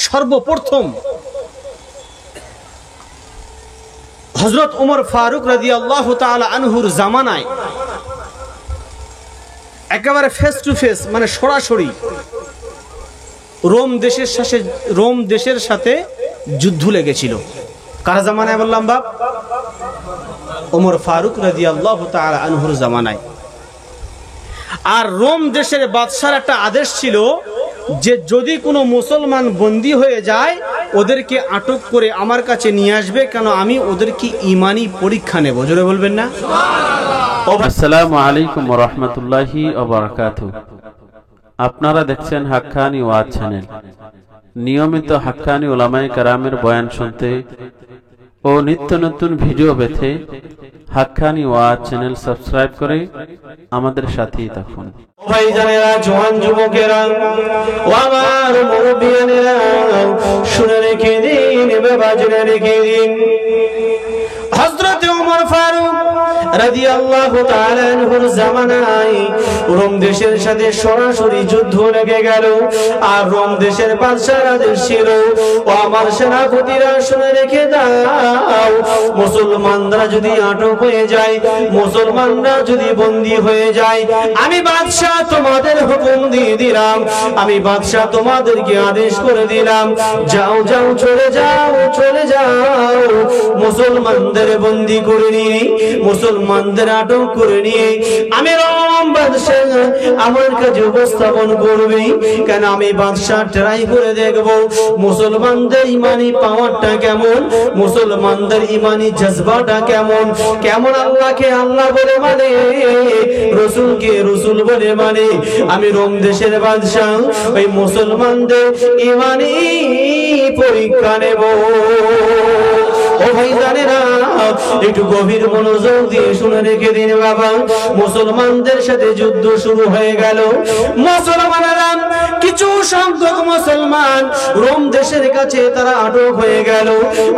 সর্বপ্রথম হযরত ওমর ফারুক রাদিয়াল্লাহু তাআলা আনহুর জামানায় একেবারে ফেস টু ফেস, মানে সরাসরি রোম দেশের সাথে যুদ্ধ লেগেছিল। কার জামানায় বললাম বাপ? ওমর ফারুক রাদিয়াল্লাহু তাআলা আনহুর জামানায়। আর রোম দেশের বাদশার একটা আদেশ ছিল যে যদি কোনো মুসলমান বন্দী হয়ে যায় ওদেরকে আটক করে আমার কাছে নিয়ে আসবে, কেন আমি ওদেরকে ঈমানি পরীক্ষা নেব। জোরে বলবেন না? আসসালামু আলাইকুম ওয়া রাহমাতুল্লাহি ওয়া বারাকাতুহু। আপনারা দেখছেন হাক্কানি ওয়াজ চ্যানেল। নিয়মিত হাক্কানি উলামায়ে কেরামের বয়ান শুনতে ও নিত্য নতুন ভিডিও পেতে হাক্কানি ওয়াজ চ্যানেল সাবস্ক্রাইব করে আমাদের সাথেই থাকুন। ভাইজানেরা, জওয়ান যুবকেরা, ও আমার মুরব্বিয়ানেরা, শুনে রেখে দিন, বাবা জেনে রেখে দিন, হযরত ওমর ফারুক রাদিয়াল্লাহু তাআলা আনহুর জামানায় রোম দেশের সাথে সরাসরি যুদ্ধ লেগে গেল। আর রোম দেশের বাদশার আদেশ ছিল, ও আমার সেনাপতিরা শুনে রেখে দাও, মুসলমানরা যদি আটক হয়ে যায়, মুসলমানরা যদি বন্দী হয়ে যায়, আমি বাদশা তোমাদের হুকুম দিয়ে দিলাম, আমি বাদশা তোমাদেরকে আদেশ করে দিলাম, যাও যাও, চলে যাও, চলে যাও, মুসলমানদের বন্দী করে নিয়ে, মুসলমানদের আটক করে নিয়ে আমি রোম বাদশা আমার কাছে উপস্থাপন করবে। কেন আমি বাদশা ট্রাই করে দেখব মুসলমানদের ইমানি পাওয়ারটা কেমন, মুসলমানদের ইমানি জজবাটা কেমন, কেমন আল্লাহকে আল্লাহ বলে মানে, রসুলকে রসুল বলে মানে। আমি রোম দেশের বাদশা ওই মুসলমানদের ইমানি পরীক্ষা নেব। ও ভাইজানেরা, একটু গভীর মনোযোগ দিয়ে শুনে রেখে দিন বাবা। মুসলমানদের সাথে যুদ্ধ শুরু হয়ে গেল। মুসলমানেরা, কিছু সংখ্যক মুসলমান রোম দেশের কাছে তারা আটক হয়ে গেল।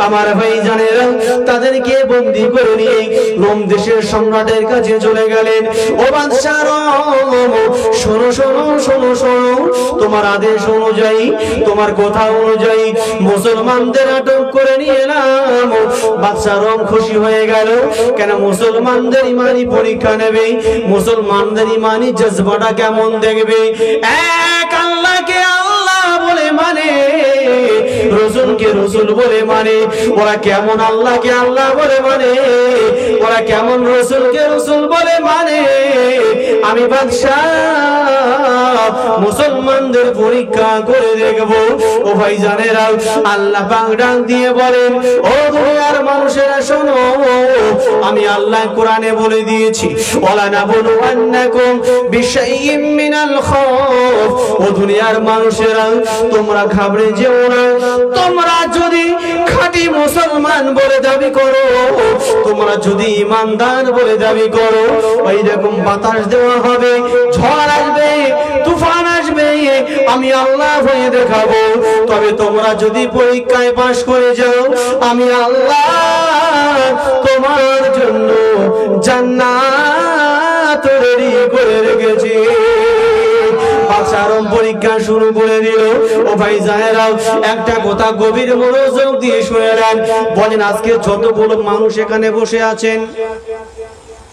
আমার ভাইজানেরা, তাদেরকে বন্দী করে নিয়ে রোম দেশের সম্রাটের কাছে চলে গেলেন। ও বাদশা রোম, শোনো শোনো শোনো শোনো, তোমার আদেশ অনুযায়ী, তোমার কথা অনুযায়ী মুসলমানদের আটক করে নিয়ে এলাম। বাদশা রোম খুশি হয়ে গেল। কেন? মুসলমানদের ইমানি পরীক্ষা নেবে, মুসলমানদের ইমানি জজবাটা কেমন দেখবে। এক আল্লাহকে আল্লাহ বলে মানে, রসুলকে রসুল বলে মানে, ওরা কেমন আল্লাহকে আল্লাহ বলে মানে, ওরা কেমন রসুলকে রসুল বলে মানে। আমি বাদশা মুসলমানদের পরীক্ষা করে দেখবো। ও ভাইজানেরা, আল্লাহ পাক ডাক দিয়ে বলেন, ও দুনিয়ার মানুষেরা শোনো, আমি আল্লাহ কোরআনে বলে দিয়েছি, ওয়ালা নাবলুওয়ান্নাকুম বিশাইইম মিনাল খাউফ। ও দুনিয়ার মানুষেরা, তোমরা ঘাবড়ে যেও না। তোমরা যদি খাঁটি মুসলমান বলে দাবি করো, তোমরা যদি ইমানদার বলে দাবি করো, ওই রকম বাতাস দেওয়া হবে, ঝড় আসবে, তুফান আসবে, আমি আল্লাহ হয়ে দেখাবো। তবে তোমরা যদি পরীক্ষায় পাশ করে যাও, আমি আল্লাহ তোমার জন্য জান্নাত রেডি করে রেখেছি। বাদশারম পরীক্ষা শুরু করে দিল। ও ভাই জানেরা, একটা কথা গভীর মনোযোগ দিয়ে শুনে নেন। বলেন, আজকে যতগুলো মানুষ এখানে বসে আছেন,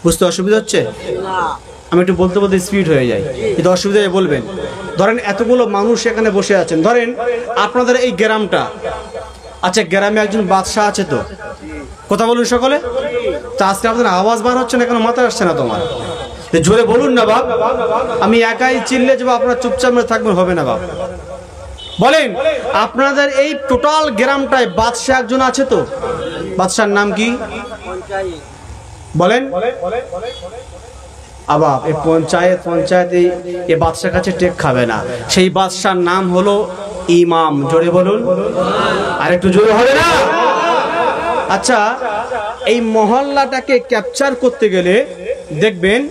বুঝতে অসুবিধা হচ্ছে? আমি একটু বলতে বলতে স্পিড হয়ে যাই, কিন্তু অসুবিধা বলবেন। ধরেন এতগুলো মানুষ এখানে বসে আছেন, ধরেন আপনাদের এই গ্রামটা, আচ্ছা গ্রামে একজন বাদশাহ আছে তো, কথা বলুন সকলে। তা আজকে আপনাদের আওয়াজ বার হচ্ছে না কেন? মাথায় আসছে না তোমার? জোরে বলুন না বাপ। আমি একাই চিল্লে যাবো, আপনারা চুপচাপ থাকবেন, হবে না বাপ। বলেন, আপনাদের এই টোটাল গ্রামটায় বাদশাহ একজন আছে তো? বাদশার নাম কি বলেন? আবার এই পঞ্চায়েত এই বাদশার কাছে টেক খাবে না। সেই বাদশার নাম হলো ইমাম। জোরে বলুন, আর একটু জোরে হবে না? আচ্ছা, এই মহল্লাটাকে ক্যাপচার করতে গেলে দেখবেন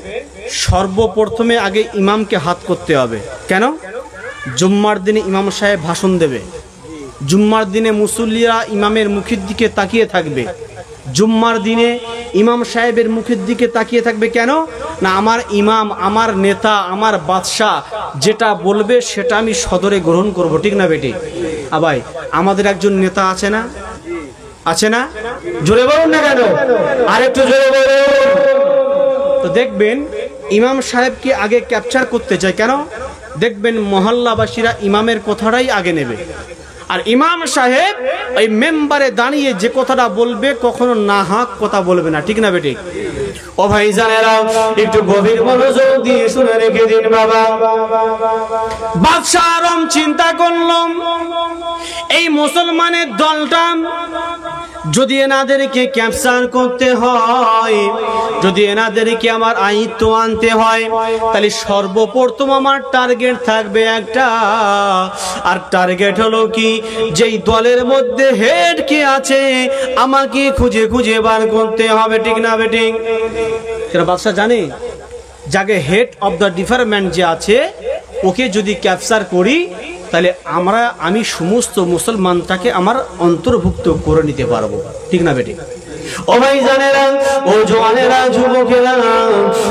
সর্বপ্রথমে আগে ইমামকে হাত করতে হবে। কেন? জুম্মার দিনে ইমাম সাহেব ভাষণ দেবে, জুম্মার দিনে মুসল্লিরা ইমামের মুখের দিকে তাকিয়ে থাকবে, জুম্মার দিনে ইমাম সাহেবের মুখের দিকে তাকিয়ে থাকবে কেন? না আমার ইমাম, আমার নেতা, আমার বাদশাহ যেটা বলবে সেটা আমি সদরে গ্রহণ করব, ঠিক না বেটি? ভাই আমাদের একজন নেতা আছে না? আছে না? জোরে বলুন না কেন? আর একটু জোরে বলুন। তো দেখবেন ইমাম সাহেবকে আগে ক্যাপচার করতে চায় কেন? দেখবেন মহল্লাবাসীরা ইমামের কথাটাই আগে নেবে, আর ইমাম সাহেব ওই মেম্বারে দাঁড়িয়ে যে কথাটা বলবে কখনো না হাক কথা বলবে না, ঠিক না বেটি? ও ভাই জানেরা, একটু গভীর মনোযোগ দিয়ে শুনে রেখে দিন বাবা। বাদশা আরম চিন্তা করলাম এই মুসলমানের দলটা যদি এনাদেরকে ক্যাপচার করতে হয়, যদি এনাদেরকে আমার আয়ত্ত আনতে হয়, তাহলে সর্বপ্রথম আমার টার্গেট থাকবে একটা, আর টার্গেট হলো কি, যেই দলের মধ্যে হেড কে আছে আমাকে খুঁজে খুঁজে বার করতে হবে, ঠিক না বেটি? সেটা বাদশা জানে যাকে হেড অফ দ্য ডিপার্টমেন্ট যে আছে ওকে যদি ক্যাপচার করি তাহলে আমি সমস্ত মুসলমানটাকে আমার অন্তর্ভুক্ত করে নিতে পারবো, ঠিক না বেটি? ও ভাই জানেরা, ও জওয়ানেরা, যুবকেরা,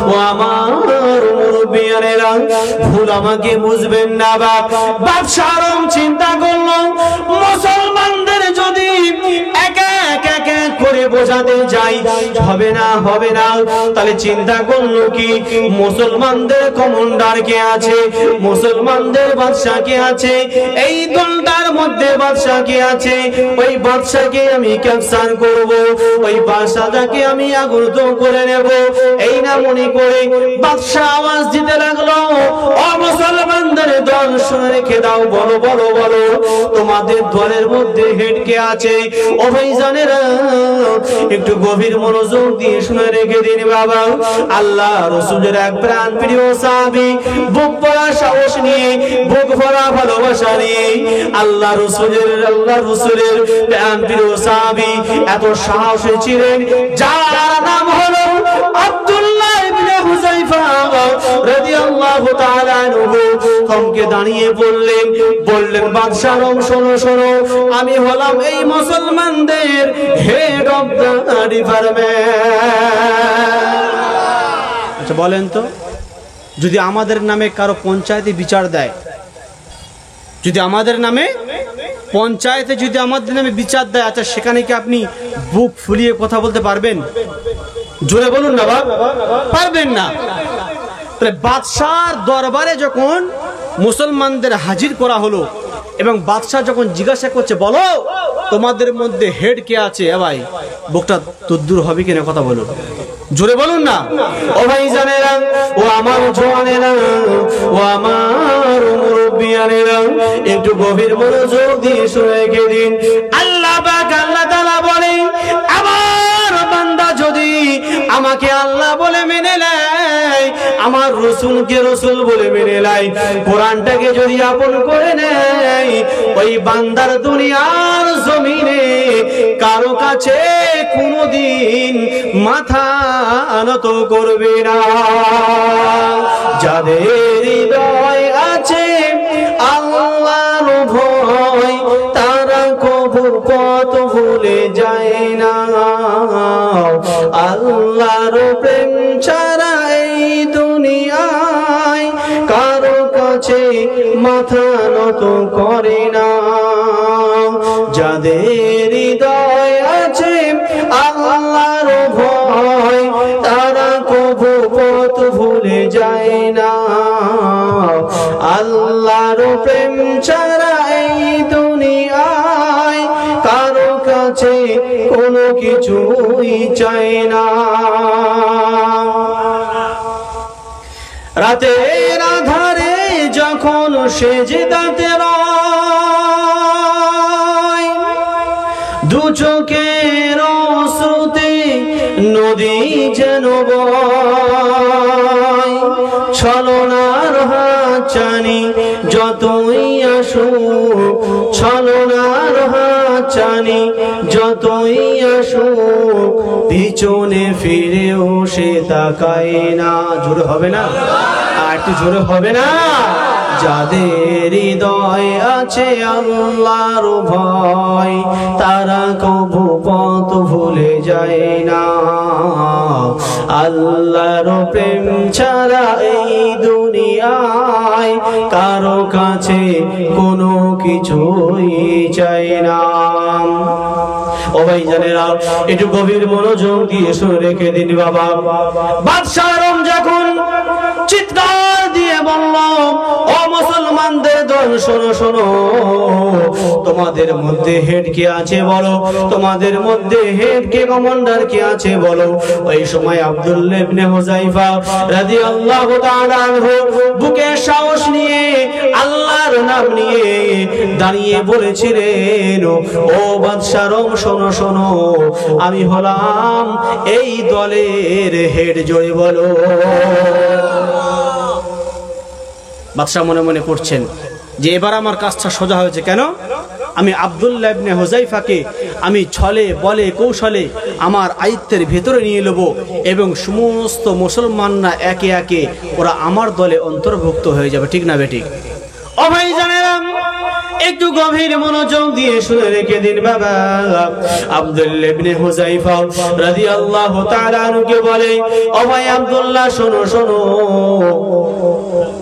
ও আমার মুরব্বিয়ানেরা, ভুল আমাকে বুঝবেন না বাপ। বাদশা আরম চিন্তা করলো মুসলমানদের যদি এক এক করে বোঝাতে যাই হবে না, হবে না। তাহলে চিন্তা করলো কি, মুসলমানদের কমান্ডার কে আছে, মুসলমানদের বাদশা কে আছে, এই দলটার মধ্যে বাদশা কে আছে, ওই বাদশাকে আমি ক্যাপচার করব, ওই বাদশাটাকে আমি আগুনত করে নেব। এই না মনে করে বাদশা আওয়াজ দিতে লাগলো, ও মুসলমানদের দল শুনে রেখে দাও, বলো বলো বলো তোমাদের দলের মধ্যে হেড কে আছে? ও ভাই জানেরা, একটু গভীর মনোযোগ দিয়ে শুনে রেখে দিন বাবা। আল্লাহ রাসূলের এক প্রাণ প্রিয় সাহাবী, বুক ভরা সাহস নিয়ে, বুক ভরা ভালোবাসা নিয়ে আল্লাহ রাসূলের প্রাণ প্রিয় সাহাবী এত সাহসী ছিলেন, যার নাম হলো আব্দুল্লাহ ইবনে হুযায়ফা রাদিয়াল্লাহু তাআলা আনহু। থমকে দাঁড়িয়ে বললেন বাদশা আরম, শোনো শোনো, আমি হলাম এই মুসলমানদের হেড অফ দ্য ডিপার্টমেন্ট। আচ্ছা বলেন তো, যদি আমাদের নামে কারো পঞ্চায়েতে বিচার দেয়, যদি আমাদের নামে পঞ্চায়েতে যদি আমাদের নামে বিচার দেয়, আচ্ছা সেখানে কি আপনি বুক ফুলিয়ে কথা বলতে পারবেন? জোরে বলুন না বাবা, পারবেন না। তাহলে বাদশার দরবারে যখন মুসলমানদের হাজির করা হলো এবং বাদশা যখন জিজ্ঞাসা করছে, বলো তোমাদের মধ্যে হেড কে আছে, ভাই বুকটা তদ্দুর হবে কিনা কথা বলুন, জোরে বলুন না। ও ভাই জানেরা, ও আমার জওয়ানেরা, ও আমার মুরব্বিয়ানেরা, একটু গভীর মনোযোগ দিয়ে শুনে রেখে দিন। আল্লাহ পাক আল্লাহ তাআলা বলে, আমার বান্দা যদি আমাকে আল্লাহ বলে মেনে নেয়, আমার রাসূলকে রাসূল বলে মেনে নেয়, কোরআনটাকে যদি আপন করে নেয়, ওই বান্দার দুনিয়ার জমিনে কারো কাছে কোনোদিন মাথা নত করবে না। যাদের হৃদয় আছে আল্লাহর ভয়, তারা কবু পথ ভুলে যায় না। আল্লাহর প্রেম ছাড়া এই দুনিয়ায় কারো কাছে মাথা নত করে না। যাদের হৃদয় আছে আল্লাহর ভয়, তারা কবু পথ ভুলে যায় না। আল্লাহর প্রেম ছাড়া এই দুনিয়ায় কারো কাছে কোনো কিছুই চায় না। রাতের আধারে যখন সেজদাতে রয়, দু চোখের অশ্রুতে নদী যেন বয়, ছলনার হাতছানি যতই আসুক, ছলনার হাতছানি যতই আসুক, পিছনে ফিরেও সে তাকায় না। জোরে হবে না? আর একটু জোরে হবে না? যাদের হৃদয় আছে আল্লাহর ভয়, তারা কবু পথ ভুলে যায় না। আল্লাহর প্রেম ছাড়া এই দুনিয়ায় কারো কাছে কোনো কিছুই চাই না। ও ভাই জানেরা, একটু গভীর মনোযোগ দিয়ে শুনে রেখে দিন বাবা। বাদশাহ আরম যখন চিৎকার দিয়ে বলল, ও মুসলমানদের দল, শোনো শোনো, তোমাদের মধ্যে হেড কে আছে বলো, তোমাদের মধ্যে হেড কে, কমান্ডার কে আছে বলো। ওই সময় আব্দুল্লাহ ইবনে হুযায়ফা রাদিয়াল্লাহু তাআলা আনহু বুকে সাহস নিয়ে আল্লাহর নাম নিয়ে দাঁড়িয়ে বলেছিলেন, ও বাদশাহ আরম শোনো শোনো, আমি হলাম এই দলের হেড, জয় বলো। বাদশাহ মনে মনে করছেন যে এবার আমার কাজটা সোজা হয়েছে। কেন? আমি আব্দুল্লাহ ইবনে হুযায়ফাকে আমি ছলে বলে কৌশলে আমার আয়ত্তের ভেতরে নিয়ে নেব এবং সমস্ত মুসলমানরা একে একে ওরা আমার দলে অন্তর্ভুক্ত হয়ে যাবে। ঠিক না বেঠিক? ও ভাই জানেরা, একটু গভীর মনোযোগ দিয়ে শুনে রেখে দিন বাবা। আব্দুল্লাহ ইবনে হুযায়ফা রাদিয়াল্লাহু তাআলা আনহুকে বলে, ও ভাই আব্দুল্লাহ শোনো শোনো,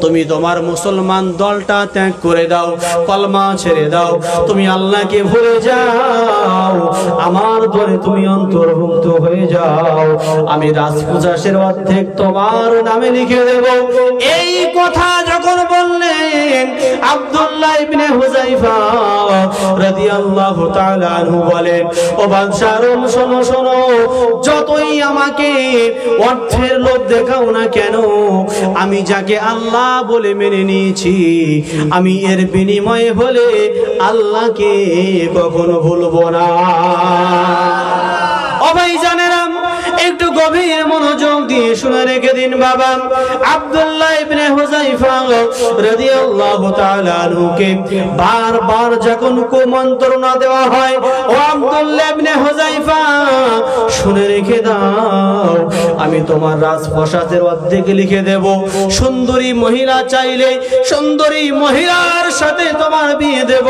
তুমি তোমার মুসলমান দলটা ত্যাগ করে দাও, কলমা ছেড়ে দাও, তুমি আল্লাহকে ভুলে যাও, আমার দলে তুমি অন্তর্ভুক্ত হয়ে যাও, আমি রাজপ্রজাসের অর্ধেক তোমার নামে লিখে দেব। এই কথা যখন বললেন আব্দুল্লাহ ইবনে হুযায়ফা রাদিয়াল্লাহু তাআলা আনহু বলেন, ও বাদশাহ আরম শোনো শোনো, যতই আমাকে অর্থের লোভ দেখাও না কেন, আমি যাকে আল্লাহ বলে মেনে নিয়েছি, আমি এর বিনিময়ে হলে আল্লাহকে কখনো ভুলবো না। ও ভাই জানেরা, একটু গভীর মনোযোগ দিয়ে শুনে রেখে দিন বাবা। আব্দুল্লাহ ইবনে হুযায়ফা রাদিয়াল্লাহু তাআলা আনহুকে বারবার যখন কুমন্ত্রণা দেওয়া হয়, ও আব্দুল্লাহ ইবনে হুযায়ফা শুনে রেখে দাও, আমি তোমার রাজপ্রাসাদের অর্ধেক লিখে দেব, সুন্দরী মহিলা চাইলে সুন্দরী মহিলার সাথে তোমার বিয়ে দেব।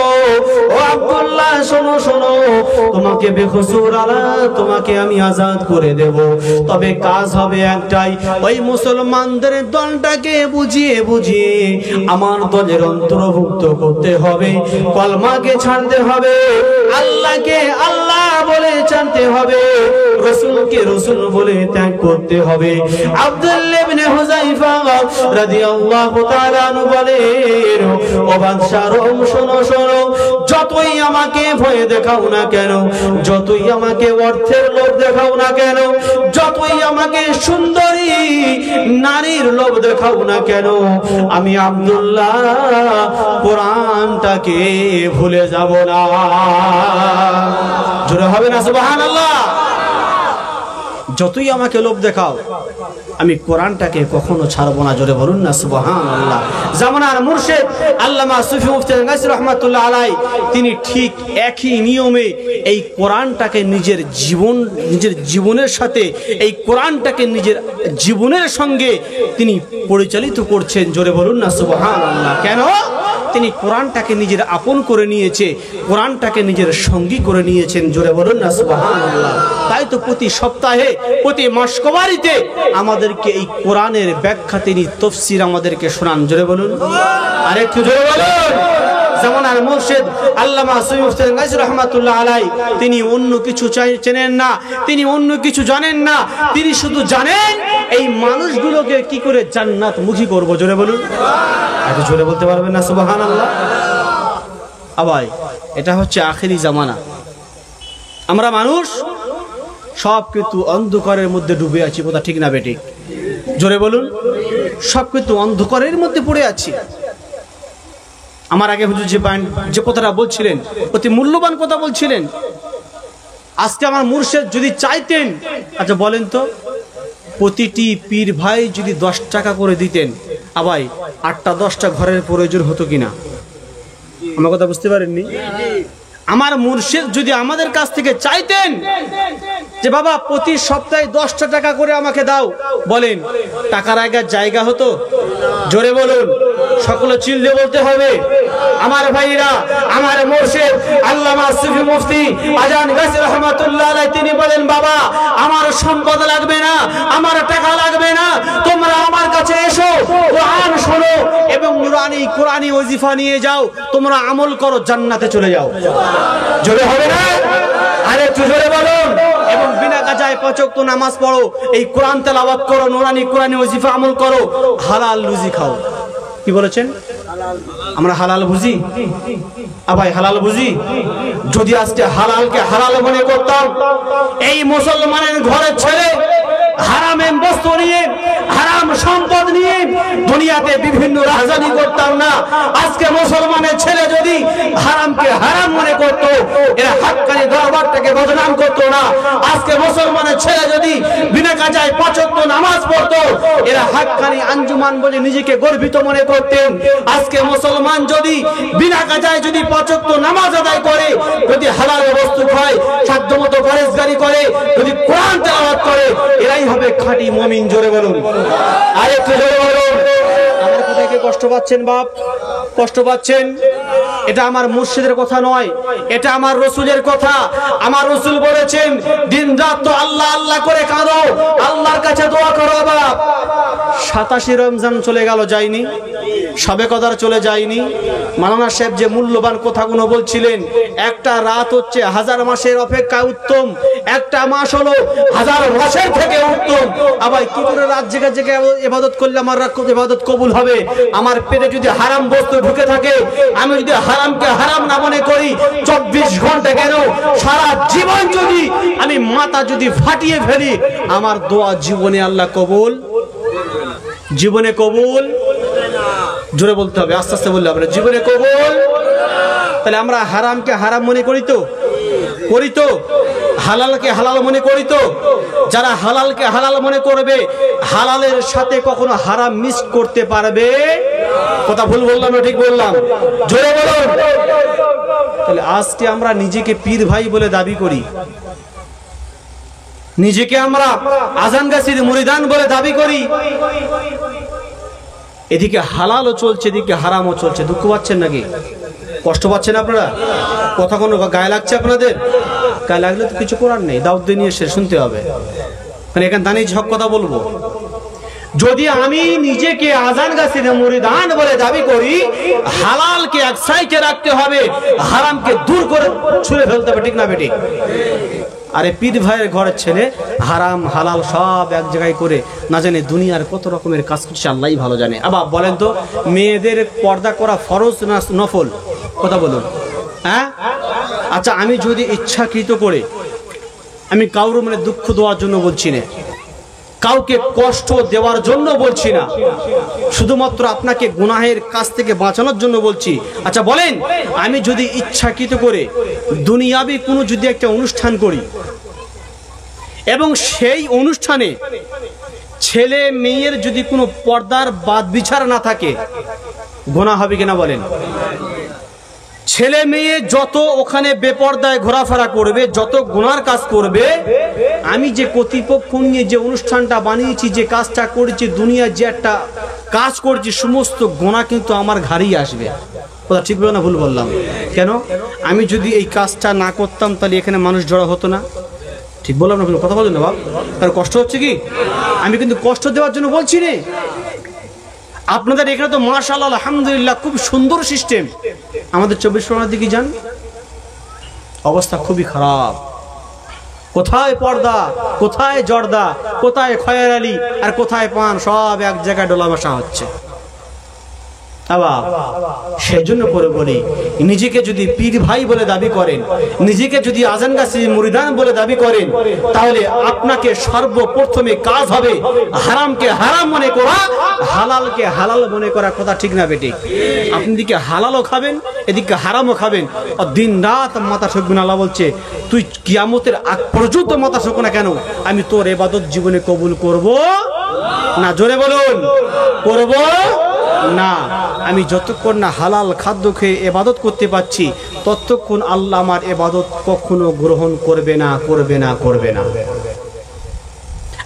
ও আব্দুল্লাহ শোনো শোনো, তোমাকে বেকসুর তোমাকে আমি আজাদ করে দেব, তবে কাজ হবে একটাই, ওই মুসলমানদের দলটাকে বুঝিয়ে বুঝিয়ে আমার দলের অন্তর্ভুক্ত করতে হবে, কলমাকে ছাড়তে হবে, আল্লাহকে আল্লাহ বলে জানতে হবে, রাসূলকে রাসূল বলে ত্যাগ করতে হবে। আব্দুল্লাহ ইবনে হুযায়ফা রাদিয়াল্লাহু তাআলা আনহু বলেন, ও বাদশাহ আরম শোনো শোনো, যতই আমাকে ভয় দেখাও না কেন, যতই আমাকে অর্থের লোভ দেখাও না কেন, যতই আমাকে সুন্দরী নারীর লোভ দেখাও না কেন, আমি আব্দুল্লাহ কোরআনটাকে ভুলে যাব না। জোরে হবে না সুবহানাল্লাহ? যতই আমাকে লোভ দেখাও, আমি কোরআনটাকে কখনো ছাড়বো না। জোরে বলুন না সুবহানাল্লাহ। জামানার মুর্শিদ আল্লামা সুফি মুফতি গাজী রাহমাতুল্লাহ আলাইহি তিনি ঠিক একই নিয়মে এই কোরআনটাকে নিজের জীবনের সাথে, এই কোরআনটাকে নিজের জীবনের সঙ্গে তিনি পরিচালিত করছেন। জোরে বলুন না সুবহানাল্লাহ। কেন? তিনি কোরআনটাকে নিজের আপন করে নিয়েছে, কোরআনটাকে নিজের সঙ্গী করে নিয়েছেন। জোরে বলুন না সুবহানাল্লাহ। তাই তো প্রতি সপ্তাহে, প্রতি মাসকবারিতে আমাদেরকে এই কোরআনের ব্যাখ্যা তিনি তাফসীর আমাদেরকে শোনান। জোরে বলুন, আর একটু জোরে বলুন। জামানার মুর্শিদ আল্লামা সুফি মুফতি গাজী রাহমাতুল্লাহ আলাইহি তিনি অন্য কিছু চেনেন না, তিনি অন্য কিছু জানেন না, তিনি শুধু জানেন এই মানুষগুলোকে কি করে জান্নাত মুখী করব। জোরে বলুন, এত জোরে বলতে পারবেন না সুবহানাল্লাহ? আবাই, এটা হচ্ছে আখেরি জামানা। আমরা মানুষ সব কিছু অন্ধকারের মধ্যে ডুবে আছি, কথা ঠিক না বেঠিক? জোরে বলুন, সব কিছু অন্ধকারের মধ্যে পড়ে আছি। আমার আগে হুজুর যে কথাটা বলছিলেন, অতি মূল্যবান কথা বলছিলেন। আজকে আমার মুর্শিদ যদি চাইতেন, আচ্ছা বলেন তো, প্রতিটি পীর ভাই যদি 10 টাকা করে দিতেন, আবাই 8টা 10টা ঘরের প্রয়োজন হতো কিনা? আমার কথা বুঝতে পারেননি? আমার মুর্শিদ যদি আমাদের কাছ থেকে চাইতেন যে বাবা প্রতি সপ্তাহে 10টা টাকা করে আমাকে দাও, বলেন টাকার জায়গা হতো? জোরে বলুন। সকলে চিল্লে বলতে হবে। আমার ভাইরা, আমার মুর্শিদ আল্লামা সুফি মুফতি আজান গাজী রহমাতুল্লাহ আলাইহি তিনি বলেন, বাবা আমার সম্পদ লাগবে না, আমার টাকা লাগবে না, তোমরা আমার কাছে এসো, কোরআন শোনো এবং নুরানি কোরআনি ওজিফা নিয়ে যাও, তোমরা আমল করো, জান্নাতে চলে যাও। জোরে হবে না? আরে একটু জোরে বলুন। এবং বিনা কাজায় 5 ওয়াক্ত নামাজ পড়ো, এই কোরআন তেলাওয়াত করো, নুরানি কোরআনি ওজিফা আমল করো, হালাল রুজি খাও। কি বলেছেন? আমরা হালাল বুঝি? ভাই হালাল বুঝি? যদি আজকে হালালকে হালাল মনে করতাম, এই মুসলমানের ঘরের ছেলে হারামের বস্তু নিয়ে, হারাম সম্পদ নিয়ে দুনিয়াতে বিভিন্ন রাজধানী করতাম না। আজকে মুসলমানের ছেলে যদি হারামকে হারাম মনে করত, এরা হাক্কানি দরবারটাকে বদনাম করত না। আজকে মুসলমানের ছেলে যদি বিনা কাজায় 5 ওয়াক্ত নামাজ পড়তো, এরা হাক্কানি আঞ্জুমান বলে নিজেকে গর্বিত মনে করতেন। আজকে মুসলমান যদি বিনা কাজায় যদি 5 ওয়াক্ত নামাজ আদায় করে, যদি হালাল বস্তু খায়, সাধ্যমতো পরেশগারি করে, যদি কোরআন তেলাওয়াত করে, এরাই হবে খাঁটি মুমিন। জোরে বলুন, আর একটু জোরে বলুন। আমার কথায় কি কষ্ট পাচ্ছেন বাপ? কষ্ট পাচ্ছেন? এটা আমার মুর্শিদের কথা নয়, এটা আমার রাসূলের কথা। আমার রাসূল বলেছেন, দিন রাত তো আল্লাহ আল্লাহ করে কাঁদো, আল্লাহর কাছে দোয়া করো বাপ। 87 রমজান চলে গেল, যায়নি? শবে কদর চলে যায়নি? মাওলানা সাহেব যে মূল্যবান কথাগুলো বলছিলেন, একটা রাত হচ্ছে 1000 মাসের অপেক্ষায় উত্তম, একটা মাস হলো 1000 মাসের থেকে উত্তম। আবার কি করে রাত জেগে জেগে ইবাদত করলে আমার ইবাদত কবুল হবে? আমার পেটে যদি হারাম বস্তু ঢুকে থাকে, আমি যদি হারামকে হারাম না মনে করি, 24 ঘন্টা কেন সারা জীবন যদি আমি মাথা যদি ফাটিয়ে ফেলি, আমার দোয়া জীবনে আল্লাহ কবুল, জীবনে কবুল। জোরে বলতে হবে, আস্তে আস্তে বললে হবে, জীবনে কবুল। তাহলে আমরা হারামকে হারাম মনে করি তো? করি তো? হালালকে হালাল মনে করি তো? যারা হালালকে হালাল মনে করবে, হালালের সাথে কখনো হারাম মিক্স করতে পারবে? কথা ভুল বললাম না ঠিক বললাম? জোরে বলুন। তাহলে আজকে আমরা নিজেকে পীর ভাই বলে দাবি করি, নিজেকে আমরা আজান গাছির মুরিদান বলে দাবি করি, এদিকে হালালও চলছে, এদিকে হারামও চলছে। দুঃখ পাচ্ছেন নাকি? কষ্ট পাচ্ছেন আপনারা? কথা কোনো গায়ে লাগছে আপনাদের? গায়ে লাগলে তো কিছু করার নেই, দাউদ নিয়ে এসে শুনতে হবে। মানে এখানে দাঁড়িয়ে ঝক কথা বলবো। যদি আমি নিজেকে আজান গাছির মুরিদান বলে দাবি করি, হালালকে এক সাইডে রাখতে হবে, হারামকে দূর করে ছুঁড়ে ফেলতে হবে, ঠিক না বেটি? আরে পীর ভাইয়ের ঘরের ছেলে হারাম হালাল সব এক জায়গায় করে না জানে দুনিয়ার কত রকমের কাজ করছে, আল্লাহই ভালো জানে। আবার বলেন তো, মেয়েদের পর্দা করা ফরজ না নফল? কথা বলুন। হ্যাঁ, আচ্ছা, আমি যদি ইচ্ছাকৃত করে, আমি কারোর মানে দুঃখ দেওয়ার জন্য বলছি না, কাউকে কষ্ট দেওয়ার জন্য বলছি না, শুধুমাত্র আপনাকে গুনাহের কাছ থেকে বাঁচানোর জন্য বলছি। আচ্ছা বলেন, আমি যদি ইচ্ছাকৃত করে দুনিয়াবি কোনো যদি একটা অনুষ্ঠান করি এবং সেই অনুষ্ঠানে ছেলে মেয়ের যদি কোনো পর্দার বাদ বিচার না থাকে, গুনাহ হবে কিনা বলেন? ছেলে মেয়ে যত ওখানে বেপর্দায় ঘোরাফেরা করবে, যত গুনার কাজ করবে, আমি যে কর্তৃপক্ষ নিয়ে যে অনুষ্ঠানটা বানিয়েছি, যে কাজটা করেছি, দুনিয়া যে একটা কাজ করছি, সমস্ত গুনাহ কিন্তু আমার ঘাড়েই আসবে। কথা ঠিক বললাম না ভুল বললাম? কেন? আমি যদি এই কাজটা না করতাম, তাহলে এখানে মানুষ জড়ো হতো না। ঠিক বললাম না? কথা বলেন না বাবা? তার কষ্ট হচ্ছে কি? আমি কিন্তু কষ্ট দেওয়ার জন্য বলছি না। আপনাদের এখানে তো মাশাআল্লাহ আলহামদুলিল্লাহ খুব সুন্দর সিস্টেম। আমাদের 24 পরগনার দিকে যান, অবস্থা খুবই খারাপ। কোথায় পর্দা, কোথায় জর্দা, কোথায় খয়ের আলী, আর কোথায় পান, সব এক জায়গায় ডোলা বসা হচ্ছে। সেজন্য করে বলি, নিজেকে যদি পীর ভাই বলে দাবি করেন, নিজেকে যদি আজান গাছির মুরিদান বলে দাবি করেন, তাহলে আপনাকে সর্বপ্রথমে কাজ হবে হারামকে হারাম মনে করা, হালালকে হালাল মনে করা। কথা ঠিক না বেটি? আপনি দিকে হালালও খাবেন, এদিকে হারামও খাবেন, আর দিন রাত মাথা ঠকবেন। আল্লাহ বলছে, তুই কিয়ামতের আগ পর্যন্ত মাথা ঠকো না কেন, আমি তোর ইবাদত জীবনে কবুল করব না। জোরে বলুন, করব না। আমি যতক্ষণ না হালাল খাদ্য খেয়ে ইবাদত করতে পারছি, ততক্ষণ আল্লাহ আমার ইবাদত কখনো গ্রহণ করবে না, করবে না, করবে না।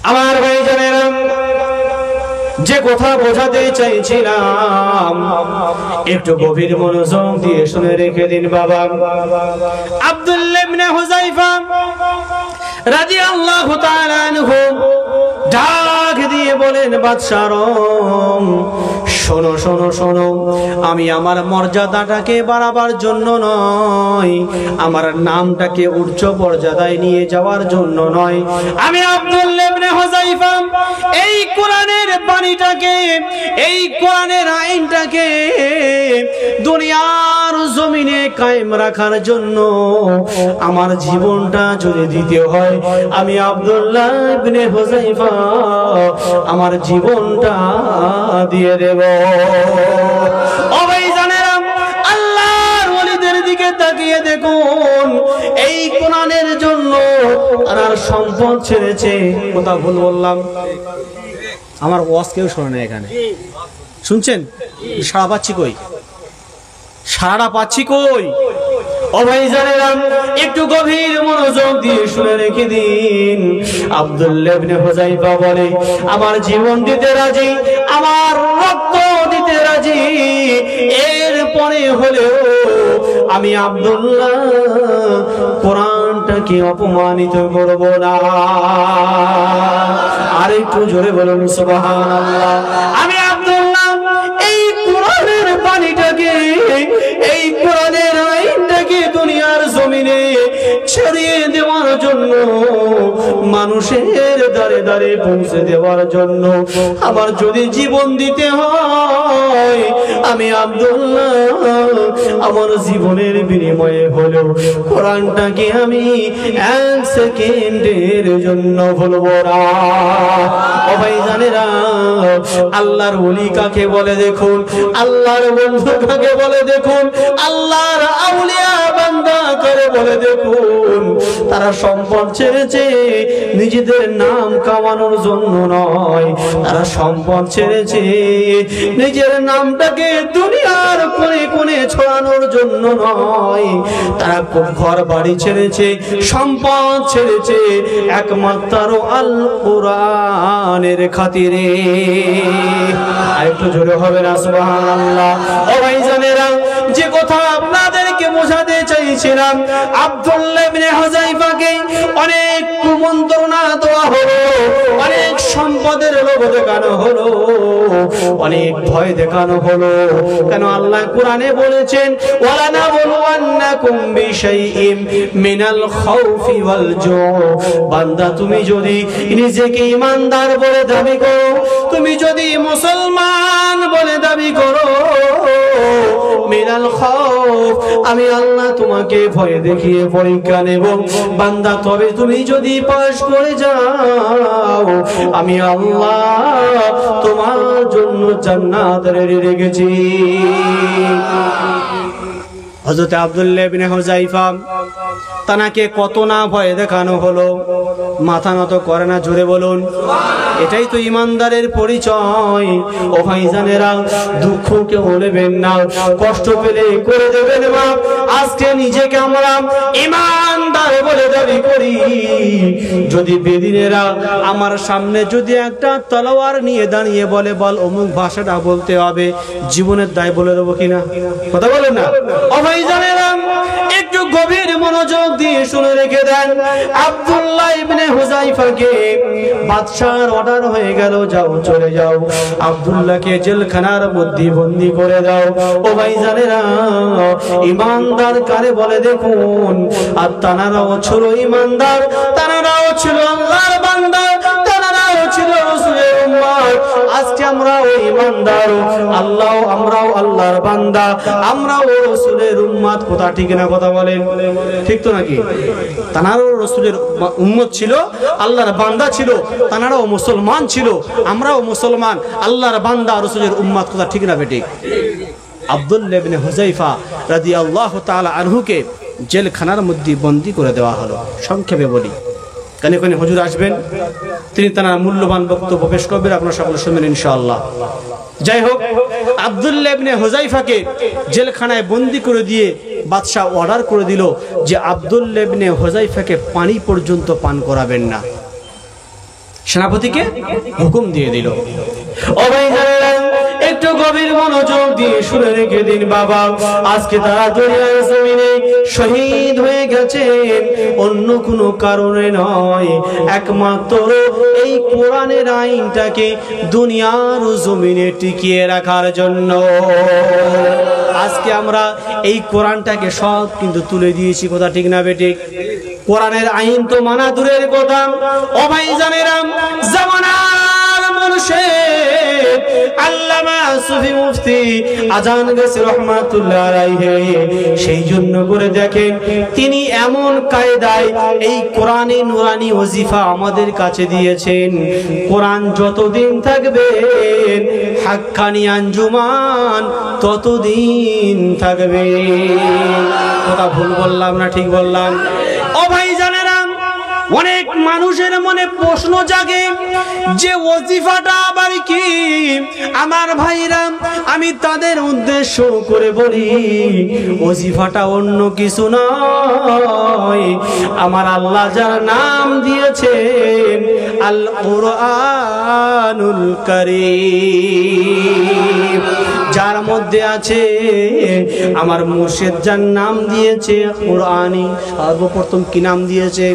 আমার ভাই জানেন, যে কথা বোঝাতে চাইছিলাম একটু গভীর মনোযোগ দিয়ে শুনে রেখে দিন বাবা। আব্দুল্লাহ ইবনে হুযায়ফা রাদিয়াল্লাহু তাআলা আনহু ডাক দিয়ে বলেন, বাদশাহ শোনো শোনো শোনো, আমি আমার মর্যাদাটাকে বাড়াবার জন্য নয়, আমার নামটাকে উচ্চ মর্যাদায় নিয়ে যাওয়ার জন্য নয়, আমি আব্দুল্লাহ ইবনে হুযায়ফা এই কোরআনের বাণীটাকে, এই কোরআনের আইনটাকে দুনিয়ার জমিনে কায়েম রাখার জন্য আমার জীবনটা যদি দিতে হয়, আমি আব্দুল্লাহ ইবনে হুযায়ফা আমার জীবনটা দিয়ে দেব। ও ভাইজানেরা, আল্লাহর ওলিদের দিকে তাকিয়ে দেখুন, এই কোরআনের জন্য তারা সম্পদ ছেড়েছে। কথা ভুল বললাম? আমার ওয়াজ কেউ শোনে না এখানে, শুনছেন? সাড়া পাচ্ছি কই? সাড়া পাচ্ছি কই? ও ভাইজানেরা, একটু গভীর মনোযোগ দিয়ে শুনে রেখে দিন। আব্দুল্লাহ ইবনে হুযায়ফা বলে, আমার জীবন দিতে রাজি, আমার রক্ত দিতে রাজি, এরপরে হলেও আমি আব্দুল্লাহ কোরআনটাকে অপমানিত করব না। আর একটু জোরে বলুন সুবহানাল্লাহ। আমি আব্দুল্লাহ এই কোরআনের বাণীটাকে, এই কোরআনের আইনটাকে দুনিয়ার জমিনে ছড়িয়ে দেওয়ার জন্য, মানুষের দ্বারে দ্বারে পৌঁছে দেওয়ার জন্য আমার যদি জীবন দিতে হয়, আমি আব্দুল্লাহ আমার জীবনের বিনিময়ে হলেও কোরআনটাকে আমি 1 সেকেন্ডের জন্য ভুলবো না। ও ভাইজানেরা, আল্লাহর ওলি কাকে বলে দেখুন, আল্লাহর বন্ধু কাকে বলে দেখুন, আল্লাহর আউলিয়া বান্দা কাকে বলে দেখুন। তারা সম্পদ ছেড়েছে নিজেদের নাম কামানোর জন্য নয়, তারা সম্পদ ছেড়েছে নিজের নামটাকে দুনিয়ার কোণে কোণে ছড়ানোর জন্য নয়, তারা ঘর বাড়ি ছেড়েছে, সম্পদ ছেড়েছে একমাত্র আল কোরআনের খাতিরে। আরেকটু জোরে হবে না সুবহানাল্লাহ। ও ভাইজানেরা, যে কথা আপনাদেরকে বোঝাতে চাইছিলাম, আব্দুল্লাহ ইবনে হুযায়ফাকে অনেক কুমন্ত্রণা দেওয়া হলো, অনেক সম্পদের লোভ দেখানো হলো, অনেক ভয় দেখানো হলো। কেন? আল্লাহ কোরআনে বলেছেন, ওয়ালা নাবলুওয়ান্নাকুম বিশাইইম মিনাল খাউফি ওয়াল জু। বান্দা, তুমি যদি নিজেকে ঈমানদার বলে দাবি করো, তুমি যদি মুসলমান বলে দাবি করো, মিনাল খাউফ, আমি আল্লাহ তোমাকে ভয় দেখিয়ে পরীক্ষা নেব। বান্দা, তবে তুমি যদি পাশ করে যাও, আমি আল্লাহ তোমার জন্য জান্নাত রেডি রেখেছি। হযরত আব্দুল্লাহ ইবনে হুযায়ফা, তানাকে কত না ভয় দেখানো হলো, মাথা নত করে না। জোরে বলুন, এটাই তো ইমানদারের পরিচয়। ও ভাইজানেরা, দুঃখ কেউ নেবেন না, কষ্ট পেলে করে দেবেন মা। আজকে নিজেকে আমরা ইমানদার বলে দাবি করি, যদি বেদিনেরা আমার সামনে যদি একটা তলোয়ার নিয়ে দাঁড়িয়ে বলে, বল অমুক ভাষাটা বলতে হবে, জীবনের দায় বলে দেবো কিনা? কথা বলেন না? ও ভাইজানেরা, একটু গভীর মনোযোগ দিয়ে শুনে রেখে দেন। আব্দুল্লাহ ইবনে হুযায়ফাকে বাদশার অর্ডার হয়ে গেল, যাও চলে যাও, আব্দুল্লাহকে জেলখানার মধ্যে বন্দী করে দাও। ও ভাইজানেরা, ইমানদার কারে বলে দেখুন, আর তানারাও ছিল ইমানদার, তানারাও ছিল আল্লাহর বান্দা, তানারাও ছিল রাসূলের উম্মত। আজকে আমরাও ইমানদার, আল্লাহ, আমরাও আল্লাহর বান্দা, আমরাও রাসূলের উম্মত। কথা ঠিক না? কথা বলেন, ঠিক তো নাকি? তানারাও রাসূলের উম্মত ছিল, আল্লাহর বান্দা ছিল, তানারাও মুসলমান ছিল, আমরাও মুসলমান, আল্লাহর বান্দা, রাসূলের উম্মত। কথা ঠিক না বেঠিক? আব্দুল্লাহ ইবনে হুযায়ফা রাদিয়াল্লাহু তাআলা আনহুকে জেলখানার মধ্যে বন্দী করে দেওয়া হলো। সংক্ষেপে বলি, কানে কানে হুজুর আসবেন, তিনি তার মূল্যবান বক্তব্য পেশ করবেন, আপনারা সকলে শুনবেন ইনশাআল্লাহ। যাই হোক, আব্দুল্লাহ ইবনে হুযায়ফাকে জেলখানায় বন্দী করে দিয়ে বাদশা অর্ডার করে দিল যে আব্দুল্লাহ ইবনে হুযায়ফাকে পানি পর্যন্ত পান করাবেন না। সেনাপতিকে হুকুম দিয়ে দিল। ও ও ভাইজানেরা একটু গভীর মনোযোগ দিয়ে শুনে রেখে দিন বাবা, আজকে তারা দুনিয়ার জমিনে শহীদ হয়ে গেছেন অন্য কোনো কারণে নয়, একমাত্র এই কোরআনের আইনটাকে দুনিয়ার জমিনে টিকিয়ে রাখার জন্য। আজকে আমরা এই কোরআনটাকে সব কিন্তু তুলে দিয়েছি, কথা ঠিক না বেঠিক? কোরআনের আইন তো মানা দূরের কথা। ও ভাইজানেরা, জামানার মুর্শিদ আল্লামা সুফি মুফতি আজান গেছে রহমাতুল্লাহ আলাইহি, সেই জন্য করে দেখেন তিনি এমন কায়দায় এই কোরআনে নুরানি ওজিফা আমাদের কাছে দিয়েছেন, কোরআন যতদিন থাকবে হাক্কানি আঞ্জুমান ততদিন থাকবে। কথা ভুল বললাম না ঠিক বললাম? ও ভাইজানেরা, অনেক মানুষের মনে প্রশ্ন জাগে যে ওজিফাটা আবার কি? আমার ভাইরা, আমি তাদের উদ্দেশ্য করে বলি, ওজিফাটা অন্য কিছু নয়, আমার আল্লাহ যার নাম দিয়েছেন আল কুরআনুল কারীম, যার মধ্যে আছে আমার মুর্শিদ যার নাম দিয়েছে কুরআনী। সর্বপ্রথম কি নাম দিয়েছে?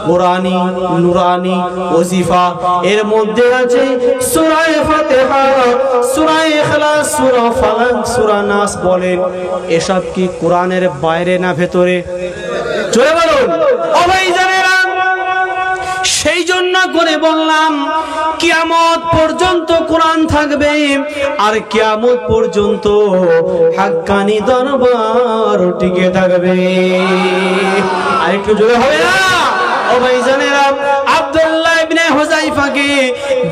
কুরআনী নুরানি ওজিফা। এর মধ্যে আছে সূরা ফাতিহা, সূরা ইখলাস, সূরা ফালাক, সূরা নাস। বলেন এসব কি কোরআনের বাইরে না ভেতরে? জোরে বলুন ও ভাইজানেরা। সেই জন্য করে বললাম কিয়ামত পর্যন্ত কোরআন থাকবে, আর কিয়ামত পর্যন্ত হাক্কানি দরবার টিকে থাকবে। আর একটু জোরে হবে না? ও ভাইজানেরা, আব্দুল্লাহ ইবনে হুযায়ফাকে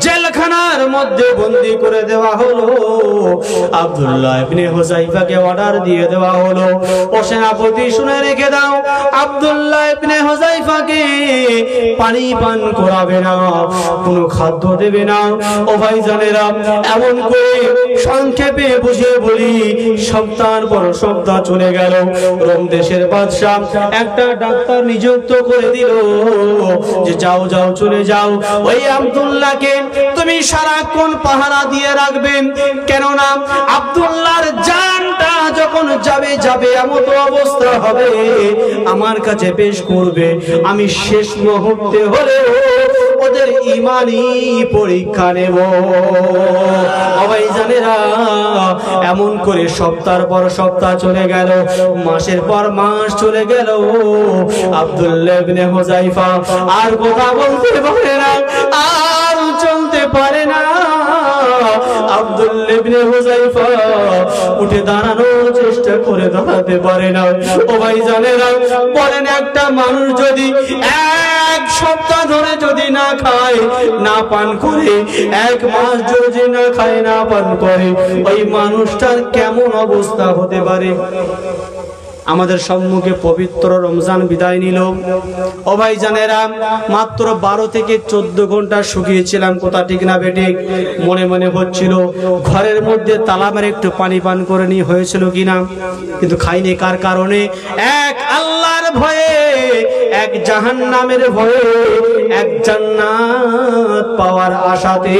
জেলখানার মধ্যে বন্দী করে দেওয়া হলো। আব্দুল্লাহ ইবনে হুযায়ফাকে অর্ডার দিয়ে দেওয়া হলো, ও সেনাপতি শুনে রেখে দাও, আব্দুল্লাহ ইবনে হুযায়ফাকে পানি পান করাবে না, কোনো খাদ্য দেবে না। ও ভাইজানেরা, এমন করে সংক্ষেপে বুঝিয়ে বলি, সপ্তাহের পর সপ্তাহ চলে গেল। রোম দেশের বাদশা একটা ডাক্তার নিযুক্ত করে দিল যে যাও যাও চলে যাও, ওই আব্দুল্লাহকে তুমি সারাক্ষণ পাহারা দিয়ে রাখবেন, কেননা আব্দুল্লাহর জানটা যখন যাবে যাবে এমন অবস্থা হবে আমার কাছে পেশ করবে, আমি শেষ মুহূর্তে হলেও ওদের ইমানি পরীক্ষা নেব। ভাইজানেরা, এমন করে সপ্তাহের পর সপ্তাহ চলে গেল, মাসের পর মাস চলে গেল। আব্দুল্লাহ ইবনে হুযায়ফা আর কথা বলতে পারে না, আর চলতে পারে না। আব্দুল্লাহ ইবনে হুযায়ফা উঠে দাঁড়ানোর চেষ্টা করে দাঁড়াতে পারে না। ও ভাইজানেরা, বলেন একটা মানুষ যদি এক সপ্তাহ ধরে যদি না খায় না পান করে, এক মাস যদি না খায় না পান করে, ওই মানুষটার কেমন অবস্থা হতে পারে? আমাদের সম্মুখে পবিত্র রমজান বিদায় নিল। ও ভাইজানেরা, মাত্র 12 থেকে 14 ঘন্টা শুকিয়েছিলাম, কথা ঠিক না বেঠিক? মনে মনে হচ্ছিল ঘরের মধ্যে তালা মেরে একটু পানি পান করে নি, হয়েছিল কিনা, কিন্তু খাইনি। কার কারণে? এক আল্লাহর ভয়ে, এক জাহান্নামের ভয়ে, এক জান্নাত পাওয়ার আশাতে।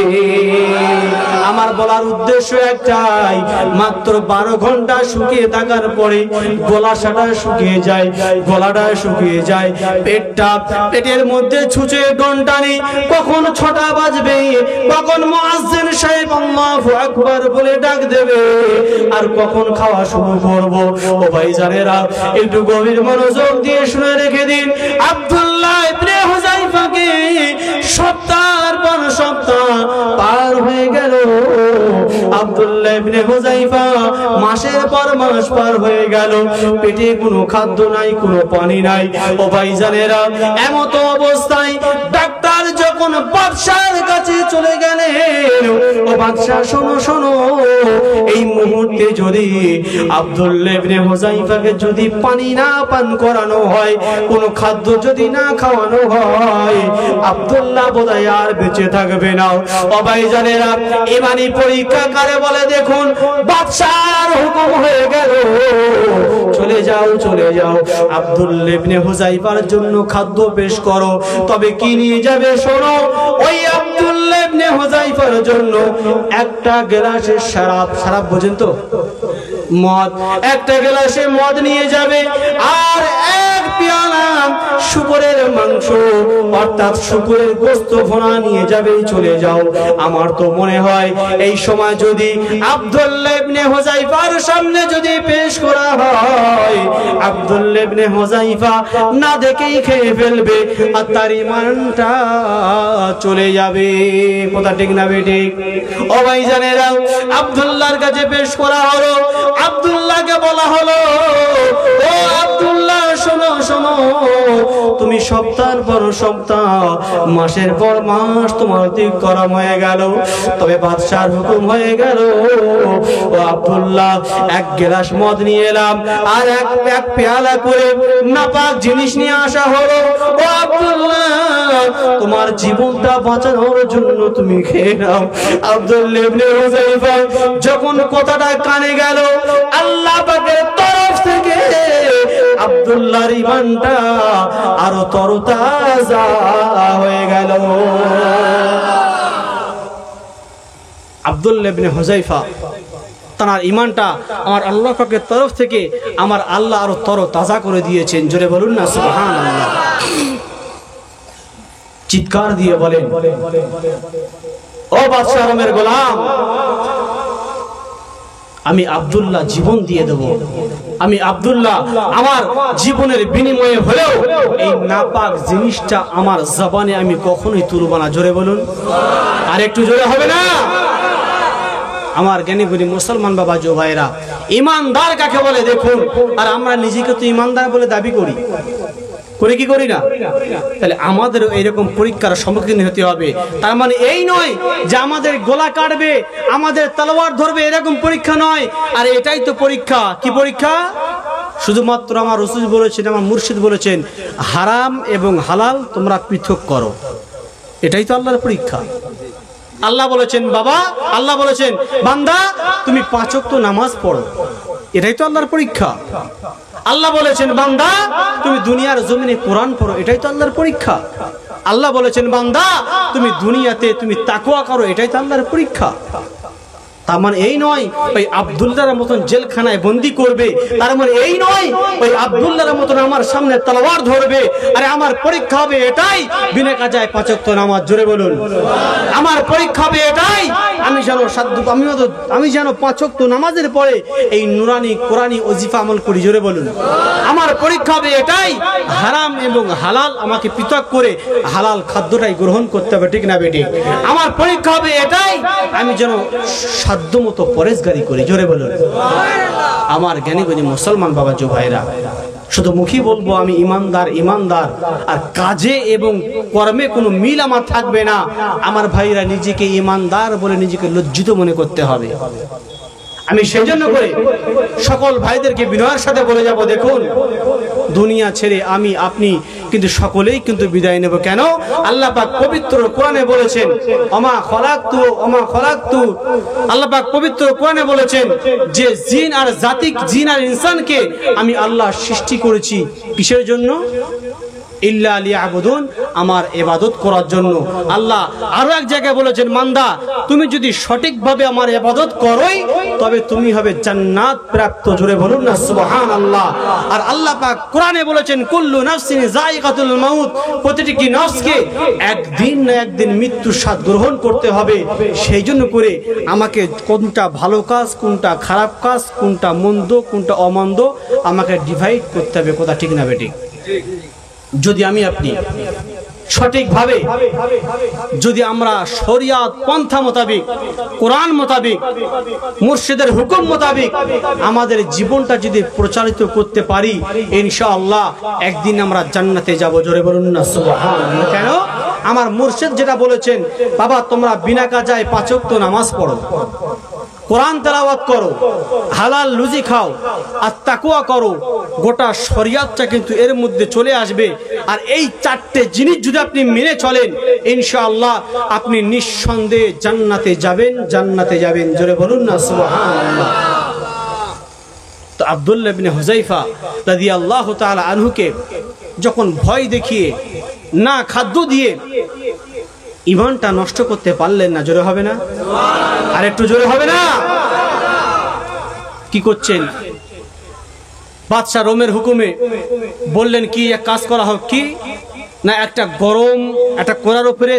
আমার বলার উদ্দেশ্য একটাই, মাত্র 12 ঘন্টা শুকিয়ে থাকার পরে গলাটা শুকিয়ে যায়, গলাটা শুকিয়ে যায়, পেটের মধ্যে ছুঁচে ঘন্টানি, কখন 6টা বাজবে, কখন মুয়াজ্জিন সাহেব আল্লাহু আকবার বলে ডাক দেবে, আর কখন খাওয়া শুরু করব। ও ভাইজানেরা, একটু গভীর মনোযোগ দিয়ে শুনে রেখে দিন, আব্দুল্লাহ ইবনে হুযায়ফাকে সপ্তাহের পর সপ্তাহ পার হয়ে গেল। আব্দুল্লাহ ইবনে হুযায়ফা মাসের পর মাস পার হয়ে গেল, পেটে কোনো খাদ্য নাই, কোনো পানি নাই। ও ভাইজানেরা, এমত অবস্থায় ডাক্তার যখন বাদশার কাছে চলে গেলেন, ও বাদশা শোনো শোনো, এই মুহূর্তে যদি আব্দুল্লাহ ইবনে হুযায়ফাকে যদি পানি না পান করানো হয়, কোনো খাদ্য যদি না খাওয়ানো হয়, আব্দুল্লাহ বোধহয় আর বেঁচে থাকবে না। ও ভাইজানেরা, ইমানি পরীক্ষা কার পরে বলে দেখুন বাদশার হুকুম হয়ে গেল, চলে যাও চলে যাও, আব্দুল্লাহ ইবনে হুযাইফার জন্য খাদ্য পেশ করো। তবে কি নিয়ে যাবে শোনো, ওই আব্দুল্লাহ ইবনে হুযাইফার জন্য একটা গ্লাসে শরাব বোঝেন তো, মদ, একটা গ্লাসে মদ নিয়ে যাবে, আর এক পেয়ালা শুকরের মাংস অর্থাৎ শুকরের গোশত ভুনা নিয়ে যাবে। চলে যাও। আমার তো মনে হয় এই সময় যদি আব্দুল্লাহ ইবনে হুযাইফার সামনে যদি পেশ করা হয়, আব্দুল্লাহ ইবনে হুযাইফা না দেখেই খেয়ে ফেলবে আর তার ঈমানটা চলে যাবে। কথা ঠিক না বেঠিক? ও ভাইজানেরা, আব্দুল্লাহর কাছে পেশ করা হলো। আব্দুল্লাহকে বলা হলো, ও আব্দুল্লাহ শোনো শোনো, তুমি সপ্তাহের পর সপ্তাহ মাসের পর মাস তোমার অতিক্রম হয়ে গেল, তবে বাদশার হুকুম হয়ে গেল। ও আব্দুল্লাহ এক গ্লাস মদ নিয়ে এলাম আর এক পেয়ালা করে নাপাক জিনিস নিয়ে আসা হলো। ও আব্দুল্লাহ তোমার জীবনটা বাঁচানোর জন্য তুমি খেয়ে নাও। আব্দুল্লাহ ইবনে হুযাইফা যখন কথাটা কানে গেল, আল্লাহ পাকের তরফ থেকে আব্দুল্লাহর ঈমানটা আরো তরতাজা হয়ে গেল। আব্দুল্লাহ ইবনে হুযাইফা তার ঈমানটা আমার আল্লাহ পাকের তরফ থেকে আমার আল্লাহ আরো তরতাজা করে দিয়েছেন। জোরে বলুন না সুবহানাল্লাহ। চিৎকার দিয়ে বলেন, ও বাদশা আরমের গোলাম, আমি আব্দুল্লাহ জীবন দিয়ে দেব। আমি আব্দুল্লাহ আমার জীবনের বিনিময়ে হলেও এই নাপাক জিনিসটা আমার জবানে আমি কখনোই তুলব না। জোরে বলুন, আর একটু জোরে হবে না? আমার জ্ঞানীগুণী মুসলমান বাবা জো ভাইরা, ইমানদার কাকে বলে দেখুন। আর আমরা নিজেকে তো ইমানদার বলে দাবি করি, করে কি করি না? তাহলে আমাদের এইরকম পরীক্ষার সম্মুখীন হতে হবে। তার মানে এই নয় যে আমাদের গলা কাটবে, আমাদের তলোয়ার ধরবে, এরকম পরীক্ষা নয়। আর এটাই তো পরীক্ষা। কি পরীক্ষা? শুধুমাত্র আমার রাসূল বলেছেন, আমার মুর্শিদ বলেছেন, হারাম এবং হালাল তোমরা পৃথক করো। এটাই তো আল্লাহর পরীক্ষা। আল্লাহ বলেছেন বাবা, আল্লাহ বলেছেন বান্দা তুমি 5 ওয়াক্ত নামাজ পড়ো। এটাই তো আল্লাহর পরীক্ষা। আল্লাহ বলেছেন বান্দা তুমি দুনিয়ার জমিনে কোরআন পড়ো। এটাই তো আল্লাহর পরীক্ষা। আল্লাহ বলেছেন বান্দা তুমি দুনিয়াতে তুমি তাকওয়া করো। এটাই তো আল্লাহর পরীক্ষা। তার মানে এই নয় ওই আব্দুল্লাহর মতন জেলখানায় বন্দি করবে। তার মানে এই নয় ওই আব্দুল্লাহর মতন আমার সামনে তলোয়ার ধরবে। আরে আমার পরীক্ষা হবে এটাই, বিনা কাজায় 5 ওয়াক্ত নামাজ। জোরে বলুন, আমার পরীক্ষা হবে এটাই, আমি যেন 5 ওয়াক্ত নামাজের পরে এই নুরানি কোরআনি ওজিফা আমল করি। জোরে বলুন, আমার পরীক্ষা হবে এটাই, হারাম এবং হালাল আমাকে পৃথক করে হালাল খাদ্যটাই গ্রহণ করতে হবে। ঠিক না বেটি? আমার পরীক্ষা হবে এটাই, আমি যেন সাধ্যমতো পরেশগারি করি। জোরে বলুন। আমার জ্ঞানীগুণী মুসলমান বাবা জো ভাইরা, শুধু মুখে বলবো আমি ইমানদার ইমানদার, আর কাজে এবং কর্মে কোনো মিল আমার থাকবে না। আমার ভাইরা নিজেকে ইমানদার বলে নিজেকে লজ্জিত মনে করতে হবে। আমি সেই জন্য করে সকল ভাইদেরকে বিনয়ের সাথে বলে যাব, দেখুন দুনিয়া ছেড়ে আমি আপনি কিন্তু সকলেই কিন্তু বিদায় নেব। কেন? আল্লাহ পাক পবিত্র কোরআনে বলেছেন ওমা খলাকতু আল্লাহ পাক পবিত্র কোরআনে বলেছেন যে জিন আর জাতিক, জিন আর ইনসানকে আমি আল্লাহ সৃষ্টি করেছি কিসের জন্য? ইল্লা লিয়াবুদুন, আমার ইবাদত করার জন্য। আল্লাহ আরো এক জায়গায় বলেছেন বান্দা তুমি যদি সঠিকভাবে আমার ইবাদত করোই তবে তুমি হবে জান্নাত প্রাপ্ত। জোরে বলুন না সুবহানাল্লাহ। আর আল্লাহ পাক কোরআনে বলেছেন কুল্লু নাফসিন যায়িকাতুল মাউত, প্রতিটি নফসকে একদিন না একদিন মৃত্যুর স্বাদ গ্রহণ করতে হবে। সেই জন্য করে আমাকে কোনটা ভালো কাজ, কোনটা খারাপ কাজ, কোনটা মন্দ, কোনটা অমন্দ আমাকে ডিভাইড করতে হবে। কথা ঠিক না বেঠিক? যদি আমি আপনি সঠিকভাবে যদি আমরা শরিয়াত পন্থা মোতাবেক, কোরআন মোতাবেক, মুর্শিদের হুকুম মোতাবেক আমাদের জীবনটা যদি প্রচারিত করতে পারি, ইনশাআল্লাহ একদিন আমরা জান্নাতে যাব। জোরে বলুন না সুবহানাল্লাহ। কেন? আমার মুর্শিদ যেটা বলেছেন বাবা তোমরা বিনা কাজায় 5 ওয়াক্ত নামাজ পড়ো। কোরআন তেলাওয়াত করো, হালাল রুজি খাও, আর তাকওয়া করো, গোটা শরিয়াতটা কিন্তু এর মধ্যে চলে আসবে। আর এই চারটে জিনিস যদি আপনি মেনে চলেন, ইনশাআল্লাহ আপনি নিঃসন্দেহে জান্নাতে যাবেন, জান্নাতে যাবেন। জোরে বলুন না সুবহানাল্লাহ। তো আব্দুল্লাহ ইবনে হুযায়ফা রাদিয়াল্লাহু তাআলা আনহুকে যখন ভয় দেখিয়ে না খাদ্য দিয়ে ঈমানটা নষ্ট করতে পারলেন না, জোরে হবে না? আর একটু জোরে হবে না? কি করছেন? বাদশা রোমের হুকুমে বললেন কি এক কাজ করা হোক, কি না একটা গরম একটা কোড়ার উপরে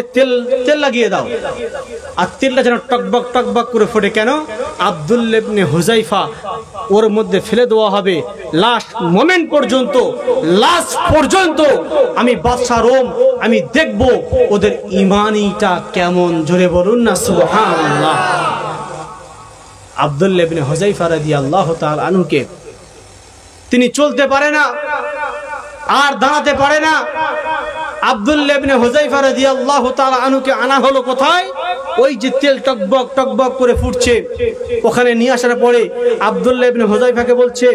তেল লাগিয়ে দাও, আর তেলটা যেন টকবক টকবক করে ফোটে। কেন? আব্দুল্লাহ ইবনে হুযায়ফা ওর মধ্যে ফেলে দেওয়া হবে। লাস্ট মোমেন্ট পর্যন্ত, লাস্ট পর্যন্ত আমি বাদশা রোম আমি দেখব ওদের ঈমানটা কেমন। জোরে বলুন না সুবহানাল্লাহ। আব্দুল্লাহ ইবনে হুযায়ফা রাদিয়াল্লাহু তাআলা আনহুকে তিনি চলতে পারে না, আর দাঁড়াতে পারে না। আব্দুল্লাহ ইবনে হুযায়ফা রাদিয়াল্লাহু তাআলা আনহুকে আনা হলো কোথায়? ওই যে তেল টকবক টকবক করে ফুটছে, ওখানে নিয়ে আসার পরে আব্দুল্লাহ ইবনে হুযায়ফাকে বলছে,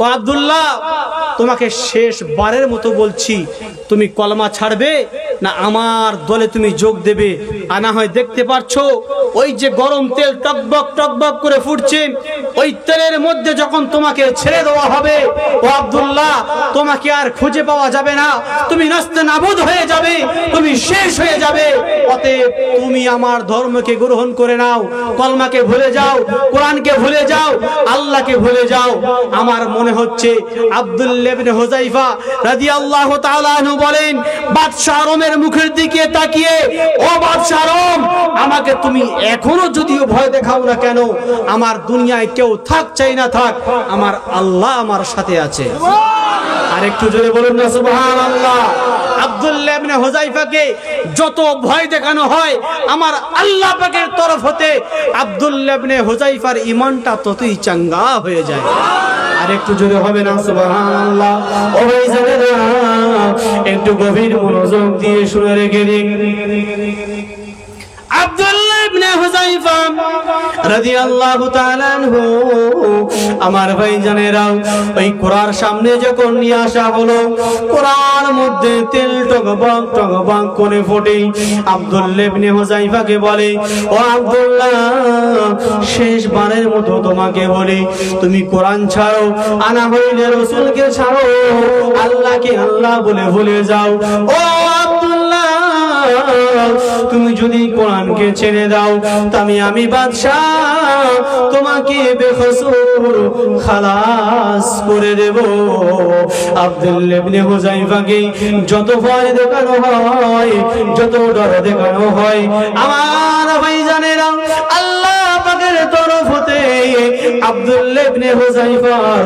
ও আব্দুল্লাহ, তোমাকে শেষবারের মতো বলছি, তুমি কলমা ছাড়বে না আমার দলে তুমি যোগ দেবে? আনা হয় দেখতে পাচ্ছো ওই যে গরম তেল টকবক টকবক করে ফুটছে, ওই তেলের মধ্যে যখন তোমাকে ছেড়ে দেওয়া হবে, ও আব্দুল্লাহ, তোমাকে আর খুঁজে পাওয়া যাবে না, তুমি নাস্তে নাবুদ হয়ে যাবে, তুমি শেষ হয়ে যাবে। অতএব তুমি আমার ধর্মকে গ্রহণ করে নাও, কলমাকে ভুলে যাও, কোরআনকে ভুলে যাও, আল্লাহকে ভুলে যাও। আমার মনে হচ্ছে আব্দুল্লাহ ইবনে হুযায়ফা রাদিয়াল্লাহু তাআলা আনহু বলেন, বাদশা রোমের মুখের দিকে তাকিয়ে, ও বাদশা রোম, আমাকে তুমি এখনো যদিও ভয় দেখাও না কেন, আমার দুনিয়ায় কেউ থাক চাই না থাক, আমার আল্লাহ আমার সাথে আছে। আর একটু জোরে বলুন না সুবহানাল্লাহ। আব্দুল্লাহ ইবনে হুযায়ফাকে যত ভয় দেখানো হয় আমার আল্লাহ পাকের তরফ হতে আব্দুল্লাহ ইবনে হুযায়ফার ঈমানটা ততই চাঙ্গা হয়ে যায়। আর একটু জোরে হবে না সুবহানাল্লাহ। ও ভাই জানেরা, একটু গভীর মনোযোগ দিয়ে শুনে রেখে দিন। আব্দুল্লাহ ইবনে হুযায়ফা রাদিয়াল্লাহু তাআলা আনহু, আমার ভাই জানেরা, ওই কোরআন সামনে যখন নিয়ে আসা হলো, কোরআন মধ্যে তেল টকবক টকবক করে ফোটে। আব্দুল্লাহ ইবনে হুযায়ফাকে বলে, ও আব্দুল্লাহ, শেষবারের মতো তোমাকে বলি, তুমি কোরআন ছাড়ো, আনা হইলে রাসূলকে ছাড়ো, আল্লাহকে আল্লাহ বলে ভুলে যাও। ও আব্দুল্লাহ, তুমি যদি কোরআনকে ছেড়ে দাও, আমি বাদশাহ তোমাকে বেকসুর খালাস করে দেব। আব্দুল্লাহ ইবনে হুযায়ফাকে যত ভয় দেখানো হয়, যত ডর দেখানো হয়, আমার ভাইজানেরা, আল্লাহ পাকের তরফ হতে আব্দুল্লাহ ইবনে হুযায়ফার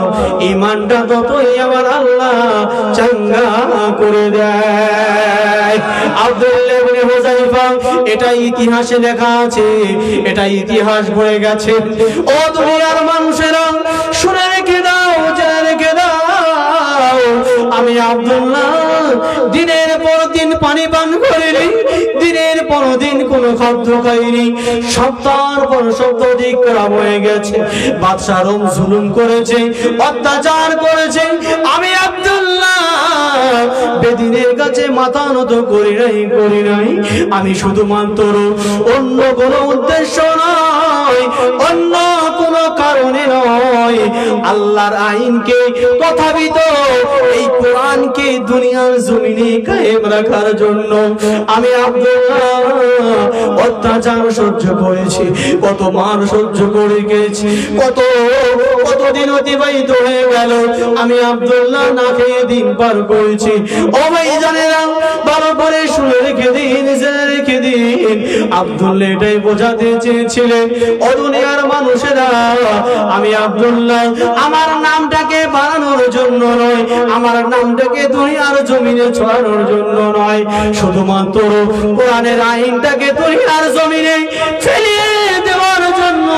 ঈমানটা ততই আমার আল্লাহ চাঙ্গা করে দেয়। আব্দুল্লাহ ইবনে হুযায়ফা, এটা ইতিহাসে লেখা আছে, এটা ইতিহাস বলে গেছে। ও দুনিয়ার মানুষেরা, শুনে রেখে দাও, জেনে রেখে দাও, আমি আব্দুল্লাহ দিনের পর দিন পানি পান করিনি, দিনের পর দিন কোনো খাদ্য খাইনি, সপ্তাহের পর সপ্তাহ দিক খারাপ হয়ে গেছে, বাদশা রোম জুলুম করেছে, অত্যাচার করেছে, আমি আব্দুল্লাহ বেদিনের কাছে মাথা নত করি নাই। আমি শুধুমাত্র অন্য কোনো উদ্দেশ্য নয়, অন্য কোনো কারণে নয়, আল্লাহর আইনকে তথাপিত এই কোরআনকে দুনিয়ার জমিনে কায়েম রাখার জন্য আমি আব্দুল্লাহ অত্যাচার সহ্য করেছি, কত মার সহ্য করে গেছি, কতদিন অতিবাহিত হয়ে গেল, আমি আব্দুল্লাহ না খেয়ে দিন পার করেছি। ও ভাই জানেরা, ভালো করে শুনে রেখে দিন, জেনে রেখে দিন, আব্দুল্লাহ এটাই বোঝাতে চেয়েছিলেন, ও দুনিয়ার মানুষেরা, আমি আব্দুল্লাহ আমার নামটাকে বাড়ানোর জন্য নয়, আমার নামটাকে দুনিয়ার জমিনে ছড়ানোর জন্য নয়, শুধুমাত্র কোরআনের আইনটাকে দুনিয়ার জমিনে ফেলিয়ে দেওয়ার জন্য,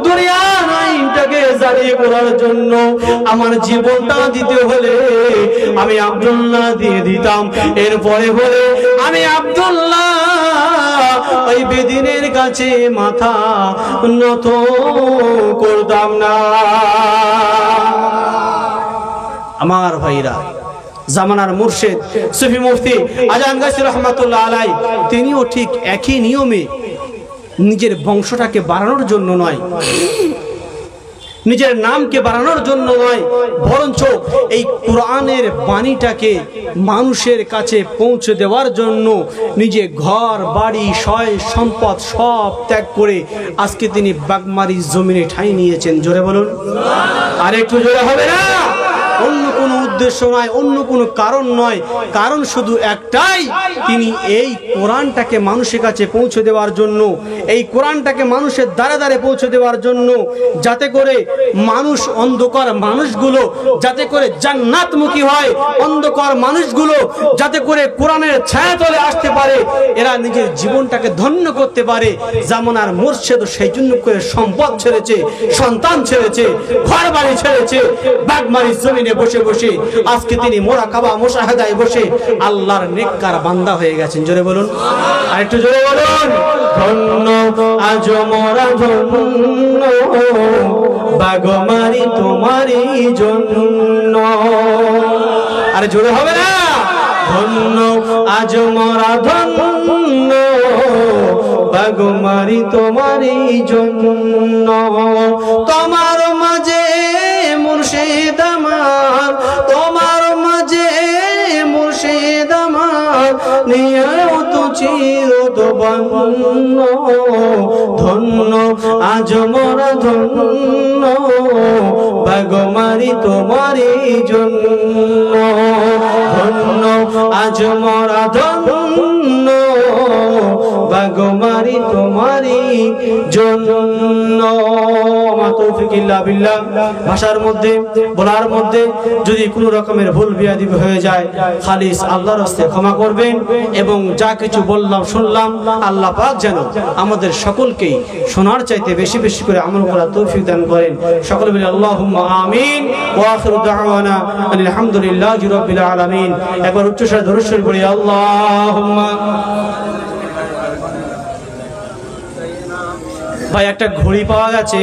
দুনিয়ার আইনটাকে জারি করার জন্য আমার জীবনটা দিতে হলে আমি আব্দুল্লাহ দিয়ে দিতাম। এরপরে বলে আমি আব্দুল্লাহ ওই বেদিনের কাছে মাথা নত করতাম না। আমার ভাইরা, জামানার মুর্শিদ সুফি মুফতি আজান গাছি রহমাতুল্লাহ আলাই তিনিও ঠিক একই নিয়মে নিজের বংশটাকে বাড়ানোর জন্য নয়, নিজের নামকে বাড়ানোর জন্য নয়, বরঞ্চ এই কোরআনের বাণীটাকে মানুষের কাছে পৌঁছে দেওয়ার জন্য নিজে ঘর বাড়ি সয় সম্পদ সব ত্যাগ করে আজকে তিনি বাগমারির জমিনে ঠাঁই নিয়েছেন। জোরে বলুন, আর একটু জোরে হবে না? অন্য কোনো উদ্দেশ্য নয়, অন্য কোনো কারণ নয়, কারণ শুধু একটাই, তিনি এই কোরআনটাকে মানুষের কাছে পৌঁছে দেওয়ার জন্য, এই কোরআনটাকে মানুষের দ্বারে দ্বারে পৌঁছে দেওয়ার জন্য, যাতে করে মানুষ, অন্ধকার মানুষগুলো যাতে করে জান্নাতমুখী হয়, অন্ধকার মানুষগুলো যাতে করে কোরআনের ছায়াতলে আসতে পারে, এরা নিজের জীবনটাকে ধন্য করতে পারে। জামানার মুর্শিদ সেই জন্য করে সম্পদ ছেড়েছে, সন্তান ছেড়েছে, ঘর বাড়ি ছেড়েছে, বাগমারির জমিনে বসে বসে আজকে তিনি মুরাকাবা মুশাহাদায় বসে আল্লাহর নেককার বান্দা হয়ে গেছেন। জোরে বলুন, আর একটু জোরে বলুন। ধন্য আজ মোরা ধন্য বাগমারি তোমারই জন্য। আরে জোরে হবে না? ধন্য আজ মোরা ধন্য বাগমারি তোমারই জন্য। তোমার মাঝে মুর্শিদ আমার, তোমার মাঝে মুর্শিদ আমার, নিয়ত চিরদবন্ন। ধন্য আজ মোরা ধন্য বাগমারি তোমারই জন্য। ধন্য আজ মোরা ধন্য বাগমারি তোমারই জন্য। ভাষার মধ্যে বলার মধ্যে যদি কোন রকমের ভুল বিয়াদি হয়ে যায়, খালিস আল্লাহর রাস্তে ক্ষমা করবেন, এবং যা কিছু বললাম শুনলাম আল্লাহ পাক যেন আমাদের সকলকেই শোনার চাইতে বেশি বেশি করে আমল করার তৌফিক দান করেন। সকলে বলি আল্লাহুম্মা আমিন। ওয়া আখিরু দাওয়ানা আলহামদুলিল্লাহি রাব্বিল আলামিন। একবার উচ্চস্বরে দরুদ শরীফ পড়ি আল্লাহুম্মা। ভাই একটা ঘড়ি পাওয়া গেছে।